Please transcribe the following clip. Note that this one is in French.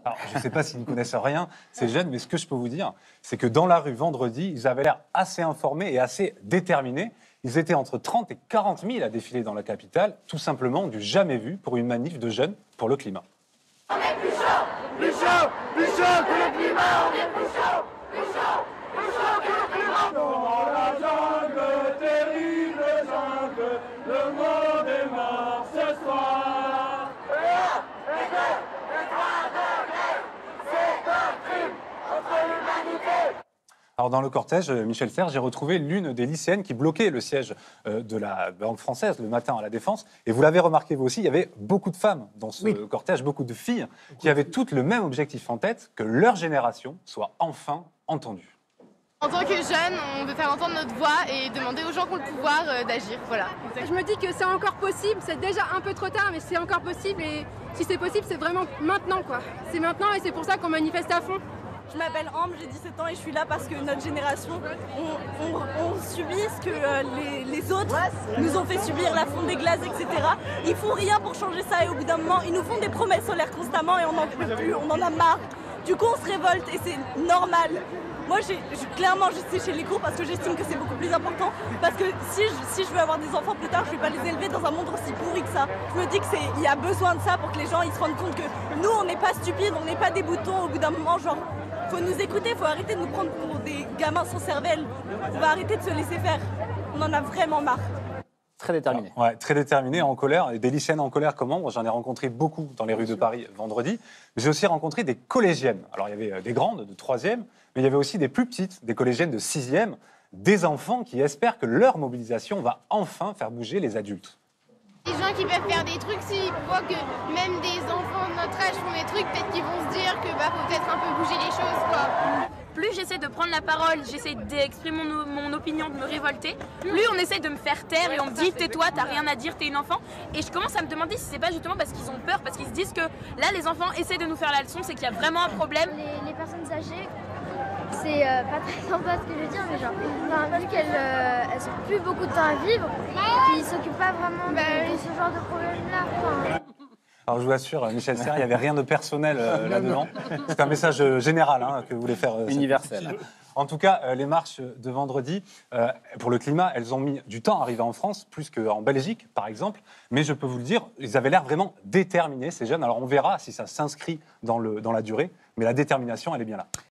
Alors, je ne sais pas s'ils ne connaissent rien, ces jeunes, mais ce que je peux vous dire, c'est que dans la rue vendredi, ils avaient l'air assez informés et assez déterminés. Ils étaient entre 30 et 40 000 à défiler dans la capitale, tout simplement du jamais vu pour une manif de jeunes pour le climat. On est plus chaud, plus chaud, plus chaud que le climat, on est plus chaud, plus chaud, plus chaud que le climat. Dans la jungle, terrible jungle, le monde est mort ce soir. Et 1, et 2, et 3 degrés, c'est un crime contre l'humanité. Alors dans le cortège, Michel Serres, j'ai retrouvé l'une des lycéennes qui bloquait le siège de la Banque française le matin à la Défense. Et vous l'avez remarqué vous aussi, il y avait beaucoup de femmes dans ce cortège, beaucoup de filles qui avaient toutes le même objectif en tête, que leur génération soit enfin entendue. En tant que jeune, on veut faire entendre notre voix et demander aux gens qui ont le pouvoir d'agir. Voilà. Je me dis que c'est encore possible, c'est déjà un peu trop tard, mais c'est encore possible. Et si c'est possible, c'est vraiment maintenant, quoi. C'est maintenant et c'est pour ça qu'on manifeste à fond. Je m'appelle Ambre, j'ai 17 ans et je suis là parce que notre génération, on subit ce que les autres nous ont fait subir, la fonte des glaces, etc. Ils font rien pour changer ça et au bout d'un moment, ils nous font des promesses solaires constamment et on n'en peut plus, on en a marre. Du coup, on se révolte et c'est normal. Moi, clairement, je suis chez les cours parce que j'estime que c'est beaucoup plus important. Parce que si je veux avoir des enfants plus tard, je ne vais pas les élever dans un monde aussi pourri que ça. Je me dis qu'il y a besoin de ça pour que les gens ils se rendent compte que nous, on n'est pas stupides, on n'est pas des boutons. Au bout d'un moment, genre, faut nous écouter, faut arrêter de nous prendre pour des gamins sans cervelle. On va arrêter de se laisser faire. On en a vraiment marre. Très déterminé. Ouais, très déterminé, en colère. Et des lycéennes en colère comme Ambre, j'en ai rencontré beaucoup dans les rues de Paris vendredi. J'ai aussi rencontré des collégiennes. Alors, il y avait des grandes de 3e, mais il y avait aussi des plus petites, des collégiennes de 6e, des enfants qui espèrent que leur mobilisation va enfin faire bouger les adultes. Les gens qui peuvent faire des trucs, s'ils voient que même des enfants de notre âge font des trucs, peut-être qu'ils vont se dire que faut peut-être un peu bouger les choses, quoi. Plus j'essaie de prendre la parole, j'essaie d'exprimer mon opinion, de me révolter, plus on essaie de me faire taire et on me dit tais-toi, t'as rien à dire, t'es une enfant. Et je commence à me demander si c'est pas justement parce qu'ils ont peur, parce qu'ils se disent que là les enfants essaient de nous faire la leçon, c'est qu'il y a vraiment un problème. Les personnes âgées, c'est pas très sympa ce que je veux dire, mais genre, vu qu'elles n'ont plus beaucoup de temps à vivre, ils ne s'occupent pas vraiment de ce genre de problème-là. Alors je vous assure, Michel Serres, il n'y avait rien de personnel là-dedans. C'est un message général que vous voulez faire. Universel. En tout cas, les marches de vendredi pour le climat, elles ont mis du temps à arriver en France, plus qu'en Belgique, par exemple. Mais je peux vous le dire, ils avaient l'air vraiment déterminés, ces jeunes. Alors on verra si ça s'inscrit dans la durée, mais la détermination, elle est bien là.